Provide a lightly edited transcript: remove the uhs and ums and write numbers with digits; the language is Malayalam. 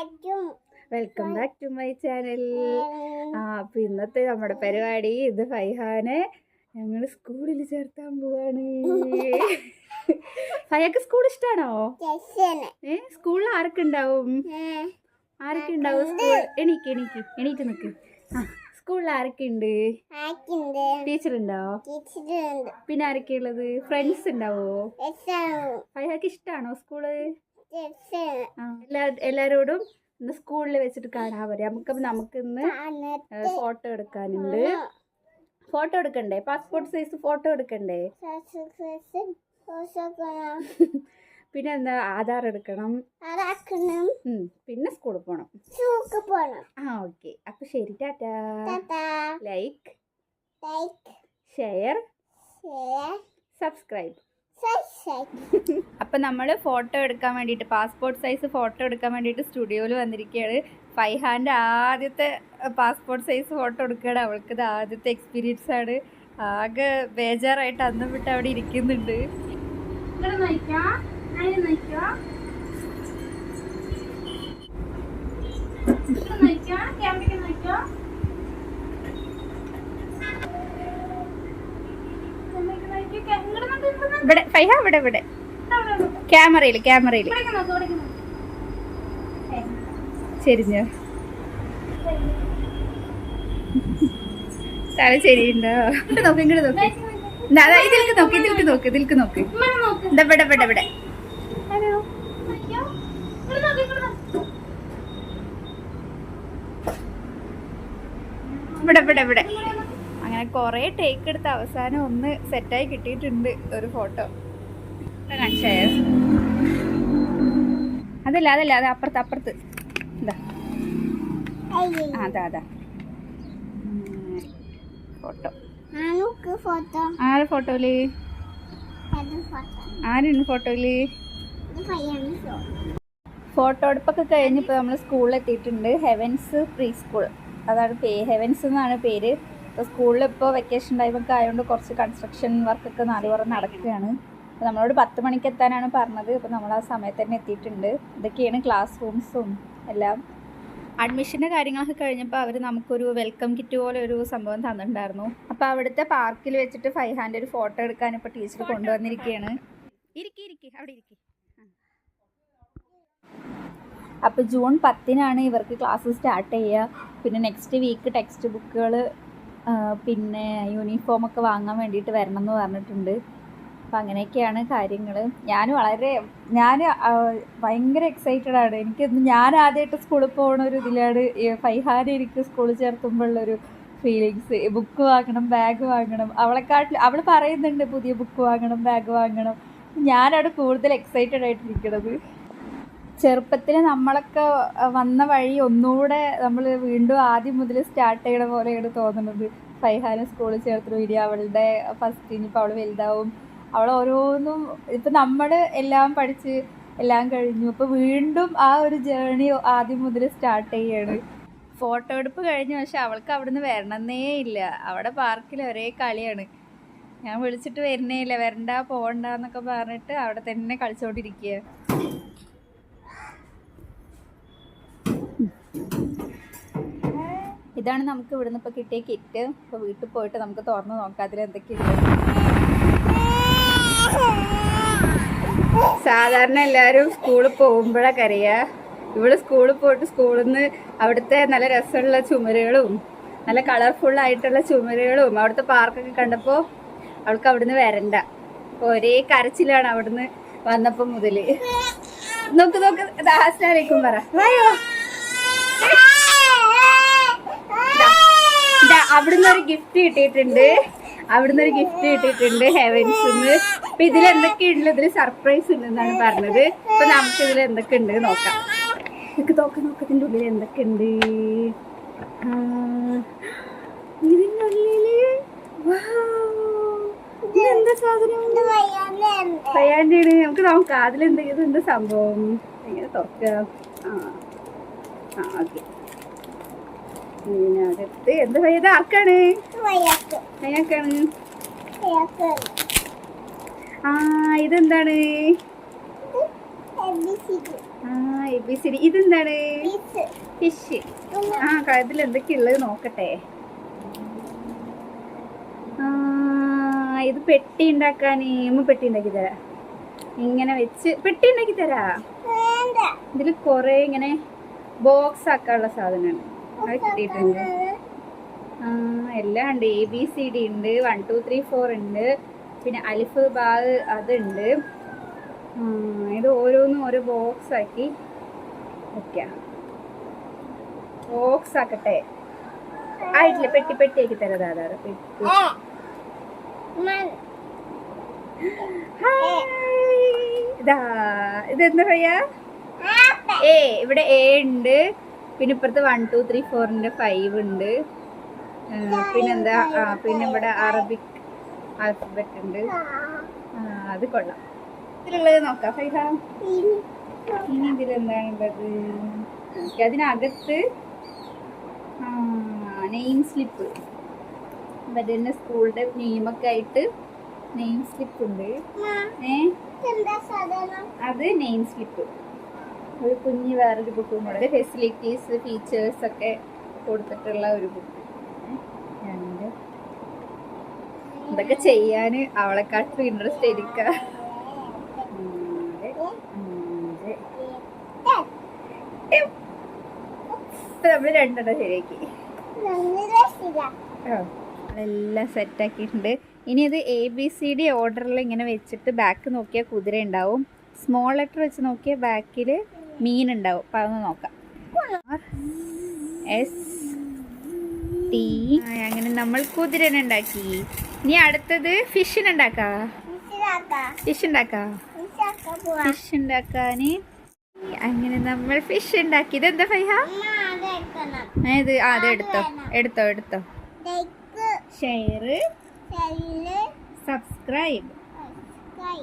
Welcome back to my channel. അപ്പൊ ഇന്നത്തെ നമ്മുടെ പരിപാടി ഇത് ഫൈഹാനെ ഞങ്ങൾ സ്കൂളിൽ ചേർത്താൻ പോവാണ്. ഫൈഹക്ക് സ്കൂൾ ഇഷ്ടാണോ? സ്കൂളിൽ ആരൊക്കെ ഉണ്ടാവും? സ്കൂൾ എണീറ്റ് നിക്ക്. സ്കൂളിൽ ആരൊക്കെ ഉണ്ട്? ടീച്ചർ ഉണ്ടോ? പിന്നെ ആരൊക്കെ ഉള്ളത്? ഫ്രണ്ട്സ് ഉണ്ടാവോ? ഫൈഹക്ക് ഇഷ്ടാണോ സ്കൂള്? എല്ലാരോടും ഇന്ന് സ്കൂളിൽ വെച്ചിട്ട് കാണാൻ പറയാം. നമുക്ക് ഇന്ന് ഫോട്ടോ എടുക്കാനുണ്ട്. ഫോട്ടോ എടുക്കണ്ടേ? പാസ്പോർട്ട് സൈസ് ഫോട്ടോ എടുക്കണ്ടേ? പിന്നെ എന്താ, ആധാർ എടുക്കണം. പിന്നെ സ്കൂളിൽ പോണം. ഓക്കെ. അപ്പൊ ശരി, ടാറ്റാ. Like, share, subscribe. അപ്പം നമ്മൾ ഫോട്ടോ എടുക്കാൻ വേണ്ടിയിട്ട്, പാസ്പോർട്ട് സൈസ് ഫോട്ടോ എടുക്കാൻ വേണ്ടിയിട്ട് സ്റ്റുഡിയോയിൽ വന്നിരിക്കുകയാണ്. ഫൈഹാൻ്റെ ആദ്യത്തെ പാസ്പോർട്ട് സൈസ് ഫോട്ടോ എടുക്കുകയാണ്. അവൾക്കിത് ആദ്യത്തെ എക്സ്പീരിയൻസ് ആണ്. ആകെ ബേജാറായിട്ട് അന്നും വിട്ട് അവിടെ ഇരിക്കുന്നുണ്ട്. ഇവിടെ ഫൈഹ, ഇവിടെ ക്യാമറയിൽ ശരിഞ്ഞോ? തല ശരിയുണ്ടോ? ഇങ്ങോട്ട് നോക്ക്. ഇതിൽക്ക് നോക്ക്. ഇവിടെ ഹലോ. ഇവിടെ അങ്ങനെ കുറേ ടേക്ക് എടുത്ത് അവസാനം ഒന്ന് സെറ്റായി കിട്ടിയിട്ടുണ്ട് ഒരു ഫോട്ടോ. കാണിച്ചേ? അതല്ല അത് അപ്പുറത്ത് എന്താ? അതാ ഫോട്ടോ. ആര് ഫോട്ടോയില്? ആരാണ് ഫോട്ടോയില്? ഫോട്ടോ എടുപ്പൊക്കെ കഴിഞ്ഞപ്പോൾ നമ്മൾ സ്കൂളിൽ എത്തിയിട്ടുണ്ട്. ഹെവൻസ് പ്രീ സ്കൂൾ, അതാണ് ഹെവൻസ് എന്നാണ് പേര്. ഇപ്പോൾ സ്കൂളിൽ ഇപ്പോൾ വെക്കേഷൻ ടൈമൊക്കെ ആയതുകൊണ്ട് കുറച്ച് കൺസ്ട്രക്ഷൻ വർക്കൊക്കെ നാലുപുറം നടക്കുകയാണ്. അപ്പോൾ നമ്മളോട് 10 മണിക്ക് എത്താനാണ് പറഞ്ഞത്. അപ്പോൾ നമ്മൾ ആ സമയത്ത് തന്നെ എത്തിയിട്ടുണ്ട്. ഇതൊക്കെയാണ് ക്ലാസ് റൂംസും എല്ലാം. അഡ്മിഷൻ്റെ കാര്യങ്ങളൊക്കെ കഴിഞ്ഞപ്പോൾ അവർ നമുക്കൊരു വെൽക്കം കിറ്റ് പോലെ ഒരു സംഭവം തന്നിട്ടുണ്ടായിരുന്നു. അപ്പോൾ അവിടുത്തെ പാർക്കിൽ വെച്ചിട്ട് ഫൈഹാൻ്റെ ഒരു ഫോട്ടോ എടുക്കാൻ ഇപ്പോൾ ടീച്ചർ കൊണ്ടുവന്നിരിക്കുകയാണ്. അവിടെ ഇരിക്കി. അപ്പോൾ ജൂൺ 10-നാണ് ഇവർക്ക് ക്ലാസ് സ്റ്റാർട്ട് ചെയ്യുക. പിന്നെ നെക്സ്റ്റ് വീക്ക് ടെക്സ്റ്റ് ബുക്കുകൾ പിന്നെ യൂണിഫോമൊക്കെ വാങ്ങാൻ വേണ്ടിയിട്ട് വരണം എന്ന് പറഞ്ഞിട്ടുണ്ട്. അപ്പം അങ്ങനെയൊക്കെയാണ് കാര്യങ്ങൾ. ഞാൻ ഭയങ്കര എക്സൈറ്റഡ് ആണ്. ഞാൻ ആദ്യമായിട്ട് സ്കൂളിൽ പോകുന്ന ഒരു ഇതിലാണ് ഫൈഹാനെ എനിക്ക് സ്കൂളിൽ ചേർത്തുമ്പോഴുള്ളൊരു ഫീലിങ്സ്. ബുക്ക് വാങ്ങണം, ബാഗ് വാങ്ങണം. അവൾ പറയുന്നുണ്ട് പുതിയ ബുക്ക് വാങ്ങണം, ബാഗ് വാങ്ങണം. ഞാനവിടെ കൂടുതൽ എക്സൈറ്റഡ് ആയിട്ടിരിക്കണത്. ചെറുപ്പത്തിൽ നമ്മളൊക്കെ വന്ന വഴി ഒന്നുകൂടെ നമ്മൾ വീണ്ടും ആദ്യം മുതൽ സ്റ്റാർട്ട് ചെയ്യണ പോലെയാണ് തോന്നുന്നത്. ഫൈഹാനെ സ്കൂളിൽ ചേർത്ത് വീഡിയോ, അവളുടെ ഫസ്റ്റ്, ഇനിയിപ്പോൾ അവൾ വലുതാവും, അവൾ ഓരോന്നും ഇപ്പം നമ്മൾ എല്ലാം പഠിച്ച് എല്ലാം കഴിഞ്ഞു. അപ്പോൾ വീണ്ടും ആ ഒരു ജേർണി ആദ്യം മുതൽ സ്റ്റാർട്ട് ചെയ്യാണ്. ഫോട്ടോ എടുപ്പ് കഴിഞ്ഞു, പക്ഷെ അവൾക്ക് അവിടുന്ന് വരണമെന്നേ ഇല്ല. അവിടെ പാർക്കിൽ ഒരേ കളിയാണ്. ഞാൻ വിളിച്ചിട്ട് വരുന്നേ ഇല്ല, വരണ്ട പോകണ്ട എന്നൊക്കെ പറഞ്ഞിട്ട് അവിടെ തന്നെ കളിച്ചുകൊണ്ടിരിക്കുക. ഇതാണ് നമുക്ക് ഇവിടുന്ന് ഇപ്പോൾ കിട്ടിയ കിറ്റ്. ഇപ്പോൾ വീട്ടിൽ പോയിട്ട് നമുക്ക് തുറന്ന് നോക്കാം അതിൽ എന്തൊക്കെയുണ്ട്. സാധാരണ എല്ലാവരും സ്കൂളിൽ പോകുമ്പോഴൊക്കെ അറിയാം. ഇവിടെ സ്കൂളിൽ പോയിട്ട് സ്കൂളിൽ നിന്ന് അവിടുത്തെ നല്ല രസമുള്ള ചുമരുകളും നല്ല കളർഫുള്ളായിട്ടുള്ള ചുമരുകളും അവിടുത്തെ പാർക്കൊക്കെ കണ്ടപ്പോൾ അവൾക്ക് അവിടുന്ന് വരണ്ട. ഒരേ കരച്ചിലാണ് അവിടുന്ന് വന്നപ്പോൾ മുതൽ. നോക്ക് അസ്സലാമലൈക്കും പറ. അവിടുന്ന് ഒരു ഗിഫ്റ്റ് കിട്ടിയിട്ടുണ്ട് ഹെവൻസിന്ന്. അപ്പൊ ഇതിൽ എന്തൊക്കെയുണ്ട്? ഇതിൽ സർപ്രൈസ് ഉണ്ടെന്നാണ് പറഞ്ഞത്. അപ്പൊ നമുക്ക് ഇതിൽ എന്തൊക്കെ ഉണ്ട് നോക്കാം. നോക്കത്തിന്റെ ഉള്ളിൽ എന്തൊക്കെ ഉണ്ട്? ഇതിനുള്ളില് എന്താ സാധനം? ഫയാൻ്റെയാണ്. നമുക്ക് നോക്കാം അതിലെന്തെങ്കിലും എന്താ സംഭവം. എങ്ങനെ തുറക്കാം? ഓക്കെ. ഇതിനകത്ത് എന്താ ഇത്? ആർക്കാണ്? അയാൾക്കാണ്. ഇതെന്താണ്? ABCD. ഇതെന്താണ്? ഫിഷ്. ഇതിൽ എന്തൊക്കെയുള്ളത് നോക്കട്ടെ. ഇത് പെട്ടി ഉണ്ടാക്കാൻ പെട്ടി ഉണ്ടാക്കി തരാ. ഇങ്ങനെ വെച്ച് പെട്ടി ഉണ്ടാക്കി തരാ. ഇതിൽ കുറെ ഇങ്ങനെ ബോക്സ് ആക്കാനുള്ള സാധനമാണ്. അത് കിട്ടിയിട്ടുണ്ട്. എല്ലാം ഉണ്ട്. ABCD ഉണ്ട്, 1 2 3 4 ഉണ്ട്, പിന്നെ അലിഫ് ബാഗ് അതുണ്ട്. ഇത് ഓരോന്നും ഓരോ ബോക്സ് ആക്കി വെക്കാം. ബോക്സ് ആക്കട്ടെ. ആയിട്ടില്ല, പെട്ടി പെട്ടി ആക്കി തരാം. പെട്ടി. ഇതെന്താ പറയാ? ഇവിടെ A ഉണ്ട്, പിന്നെ ഇപ്പുറത്ത് 1 2 3 4 5 ഉണ്ട്. പിന്നെന്താ? പിന്നെ ഇവിടെ അറബിക് ആൽഫബറ്റ് ഉണ്ട്. അത് കൊള്ളാം. ഇതിലുള്ളത് നോക്കാം ഫൈഹ. ഇനി ഇതിലെന്താണുള്ളത്? അതിനകത്ത് നെയിം സ്ലിപ്പ്. തന്നെ സ്കൂളിന്റെ നെയിമൊക്കെ ആയിട്ട് നെയിം സ്ലിപ്പ് ഉണ്ട്. അത് നെയിം സ്ലിപ്പ്. ഒരു കുഞ്ഞ് വേറൊരു ബുക്കും കൂടെ. ഫെസിലിറ്റീസ് ഫീച്ചേഴ്സ് ഒക്കെ കൊടുത്തിട്ടുള്ള ഒരു ബുക്ക്. ഇതൊക്കെ ചെയ്യാൻ അവളെക്കാട്ടും ഇൻട്രസ്റ്റ് ആയിരിക്ക. നമ്മള് രണ്ടെണ്ണം ശരിയാക്കി. എല്ലാം സെറ്റാക്കിയിട്ടുണ്ട്. ഇനി ഇത് ABCD ഓർഡറിൽ ഇങ്ങനെ വെച്ചിട്ട് ബാക്ക് നോക്കിയാൽ കുതിര ഉണ്ടാവും. സ്മോൾ ലെറ്റർ വെച്ച് നോക്കിയാൽ ബാക്കിൽ മീൻ ഉണ്ടാവും. അപ്പം അതൊന്ന് നോക്കാം. ST. അങ്ങനെ നമ്മൾ കുതിരനെ ഉണ്ടാക്കി. ഇനി അടുത്തത് ഫിഷിനുണ്ടാക്കാം. ഫിഷ് ഉണ്ടാക്കാന് അങ്ങനെ നമ്മൾ ഫിഷ് ഉണ്ടാക്കി. ഇതെന്താ ഫൈഹ? ഇത് എടുത്തോ. Share, subscribe.